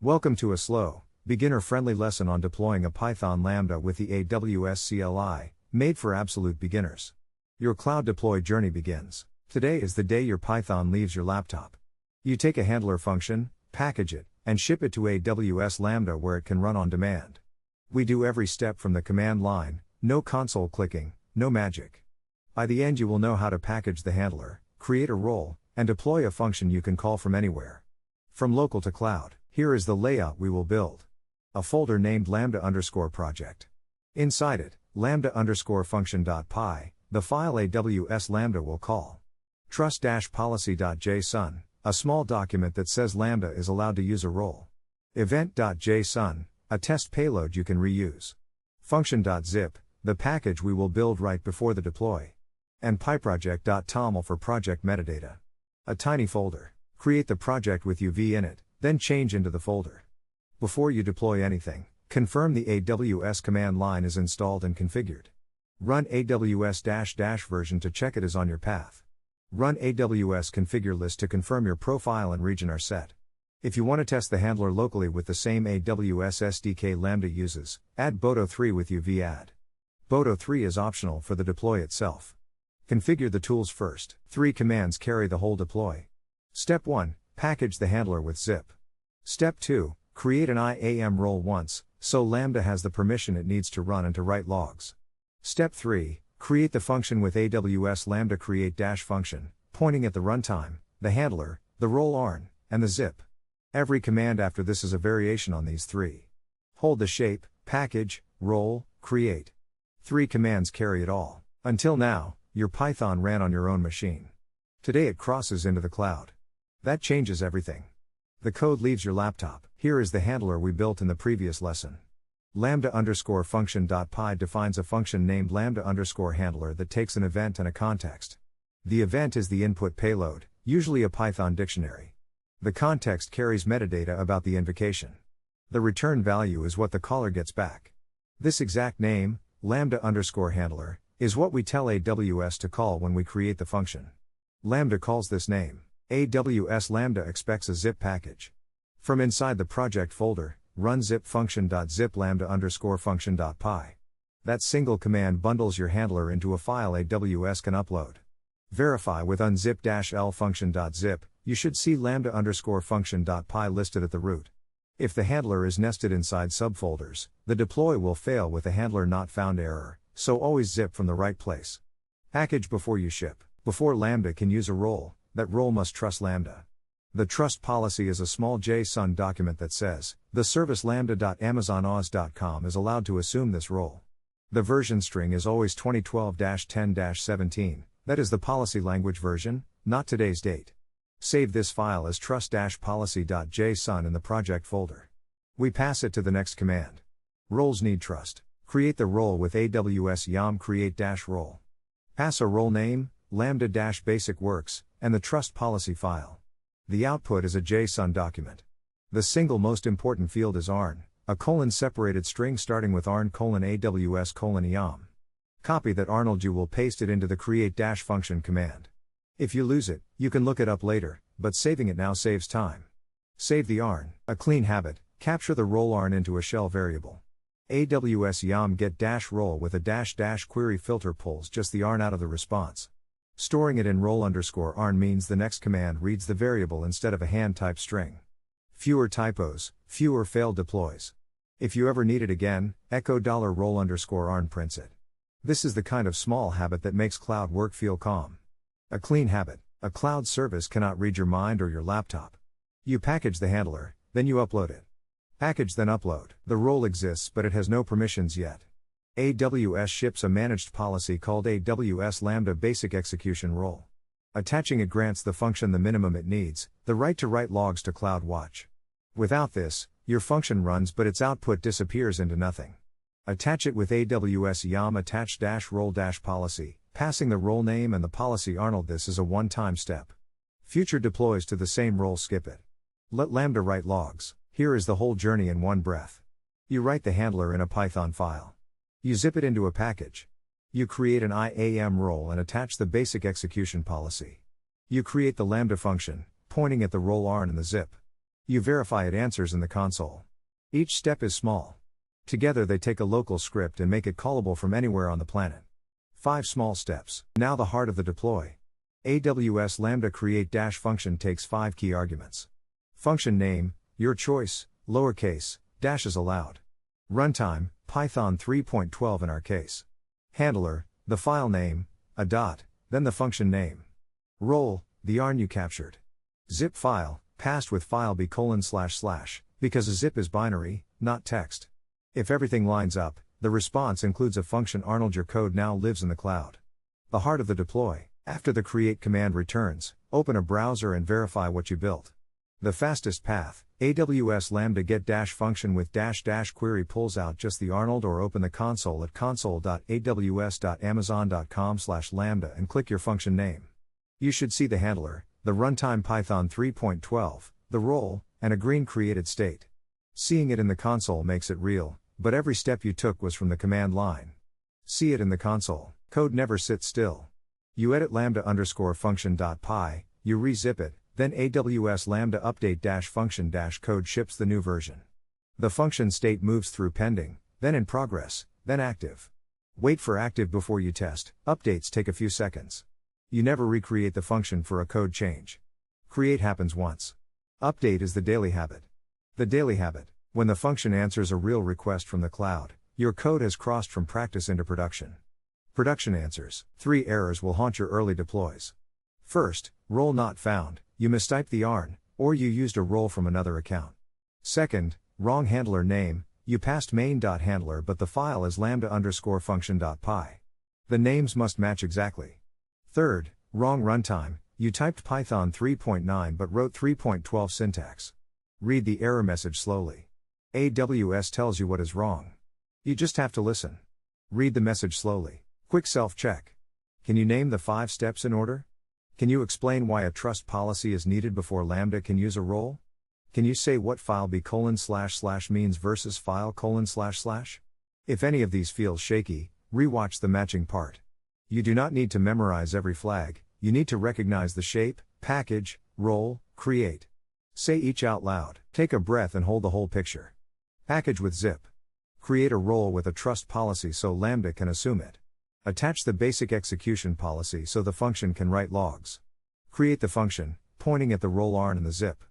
Welcome to a slow, beginner-friendly lesson on deploying a Python Lambda with the AWS CLI, made for absolute beginners. Your cloud deploy journey begins. Today is the day your Python leaves your laptop. You take a handler function, package it, and ship it to AWS Lambda where it can run on demand. We do every step from the command line, no console clicking, no magic. By the end you will know how to package the handler, create a role, and deploy a function you can call from anywhere. From local to cloud. Here is the layout we will build. A folder named lambda_project. Inside it, lambda_function.py, the file AWS Lambda will call. Trust-policy.json, a small document that says Lambda is allowed to use a role. Event.json, a test payload you can reuse. Function.zip, the package we will build right before the deploy. And pyproject.toml for project metadata. A tiny folder. Create the project with UV in it, then change into the folder. Before you deploy anything, confirm the AWS command line is installed and configured. Run AWS version to check it is on your path. Run AWS configure list to confirm your profile and region are set. If you want to test the handler locally with the same AWS SDK Lambda uses, add Boto3 with UV add. Boto3 is optional for the deploy itself. Configure the tools first. 3 commands carry the whole deploy. Step 1. Package the handler with zip. Step 2. Create an IAM role once, so Lambda has the permission it needs to run and to write logs. Step 3. Create the function with AWS Lambda create-function, pointing at the runtime, the handler, the role arn, and the zip. Every command after this is a variation on these 3. Hold the shape, package, role, create. 3 commands carry it all. Until now, your Python ran on your own machine. Today it crosses into the cloud. That changes everything. The code leaves your laptop. Here is the handler we built in the previous lesson. Lambda_function.py defines a function named lambda_handler that takes an event and a context. The event is the input payload, usually a Python dictionary. The context carries metadata about the invocation. The return value is what the caller gets back. This exact name, lambda_handler, is what we tell AWS to call when we create the function. Lambda calls this name. AWS Lambda expects a zip package. From inside the project folder, run zip function.zip lambda_function.py. That single command bundles your handler into a file AWS can upload. Verify with unzip-l function.zip, you should see lambda_function.py listed at the root. If the handler is nested inside subfolders, the deploy will fail with the handler not found error, so always zip from the right place. Package before you ship. Before Lambda can use a role, that role must trust Lambda. The trust policy is a small JSON document that says, the service lambda.amazonoz.com is allowed to assume this role. The version string is always 2012-10-17, that is the policy language version, not today's date. Save this file as trust-policy.json in the project folder. We pass it to the next command. Roles need trust. Create the role with AWS YAM create-role. Pass a role name, lambda-basic works, and the trust policy file. The output is a JSON document. The single most important field is ARN, a colon-separated string starting with ARN:AWS:YAM. Copy that Arnold, you will paste it into the create-function command. If you lose it, you can look it up later, but saving it now saves time. Save the ARN. A clean habit, capture the role ARN into a shell variable. AWS YAM get-role with a query filter pulls just the ARN out of the response. Storing it in role_ARN means the next command reads the variable instead of a hand-typed string. Fewer typos, fewer failed deploys. If you ever need it again, echo $role_ARN prints it. This is the kind of small habit that makes cloud work feel calm. A clean habit. A cloud service cannot read your mind or your laptop. You package the handler, then you upload it. Package then upload. The role exists but it has no permissions yet. AWS ships a managed policy called AWS Lambda Basic Execution Role. Attaching it grants the function the minimum it needs, the right to write logs to CloudWatch. Without this, your function runs but its output disappears into nothing. Attach it with AWS YAM attach-role-policy, passing the role name and the policy Arnold. This is a one-time step. Future deploys to the same role skip it. Let Lambda write logs. Here is the whole journey in one breath. You write the handler in a Python file. You zip it into a package. You create an IAM role and attach the basic execution policy. You create the Lambda function, pointing at the role ARN and the zip. You verify it answers in the console. Each step is small. Together they take a local script and make it callable from anywhere on the planet. 5 small steps. Now the heart of the deploy. AWS Lambda create dash function takes 5 key arguments. Function name, your choice, lowercase, dash is allowed. Runtime, Python 3.12 in our case. Handler, the file name, a dot, then the function name. Role, the yarn you captured. Zip file, passed with file b:// because a zip is binary, not text. If everything lines up, the response includes a function. Arnold, your code now lives in the cloud. The heart of the deploy. After the create command returns, open a browser and verify what you built. The fastest path, AWS Lambda get dash function with dash dash query pulls out just the Arnold, or open the console at console.aws.amazon.com/lambda and click your function name. You should see the handler, the runtime Python 3.12, the role, and a green created state. Seeing it in the console makes it real, but every step you took was from the command line. See it in the console. Code never sits still. You edit lambda_function.py, you rezip it, then AWS Lambda update dash function dash code ships the new version. The function state moves through pending, then in progress, then active. Wait for active before you test. Updates take a few seconds. You never recreate the function for a code change. Create happens once. Update is the daily habit. The daily habit. When the function answers a real request from the cloud, your code has crossed from practice into production. Production answers. 3 errors will haunt your early deploys. First, role not found, you mistyped the yarn, or you used a role from another account. Second, wrong handler name, you passed main.handler but the file is lambda_function.py. The names must match exactly. Third, wrong runtime, you typed Python 3.9 but wrote 3.12 syntax. Read the error message slowly. AWS tells you what is wrong. You just have to listen. Read the message slowly. Quick self-check. Can you name the 5 steps in order? Can you explain why a trust policy is needed before Lambda can use a role? Can you say what file b:// means versus file://? If any of these feels shaky, rewatch the matching part. You do not need to memorize every flag, you need to recognize the shape, package, role, create. Say each out loud. Take a breath and hold the whole picture. Package with zip. Create a role with a trust policy so Lambda can assume it. Attach the basic execution policy so the function can write logs. Create the function, pointing at the role arn and the zip.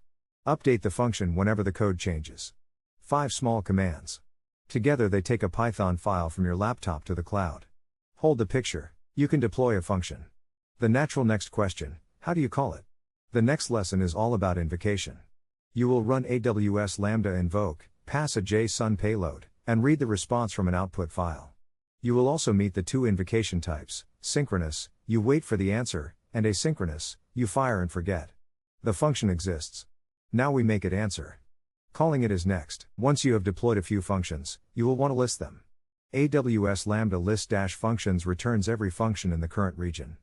Update the function whenever the code changes. 5 small commands. Together they take a Python file from your laptop to the cloud. Hold the picture. You can deploy a function. The natural next question, how do you call it? The next lesson is all about invocation. You will run AWS Lambda invoke, pass a JSON payload, and read the response from an output file. You will also meet the 2 invocation types, synchronous, you wait for the answer, and asynchronous, you fire and forget. The function exists. Now we make it answer. Calling it is next. Once you have deployed a few functions, you will want to list them. AWS Lambda list dash functions returns every function in the current region.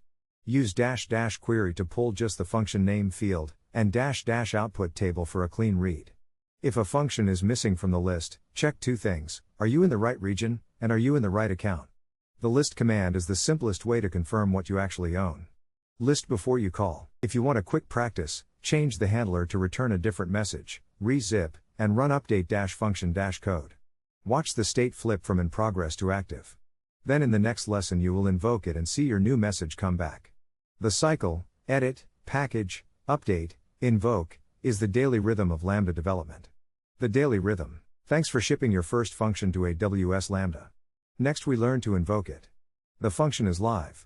Use dash dash query to pull just the function name field, and dash dash output table for a clean read. If a function is missing from the list, check 2 things, are you in the right region, and are you in the right account? The list command is the simplest way to confirm what you actually own. List before you call. If you want a quick practice, change the handler to return a different message, rezip, and run update dash function dash code. Watch the state flip from in progress to active. Then in the next lesson you will invoke it and see your new message come back. The cycle, edit, package, update, invoke, is the daily rhythm of Lambda development. The daily rhythm. Thanks for shipping your first function to AWS Lambda. Next we learn to invoke it. The function is live.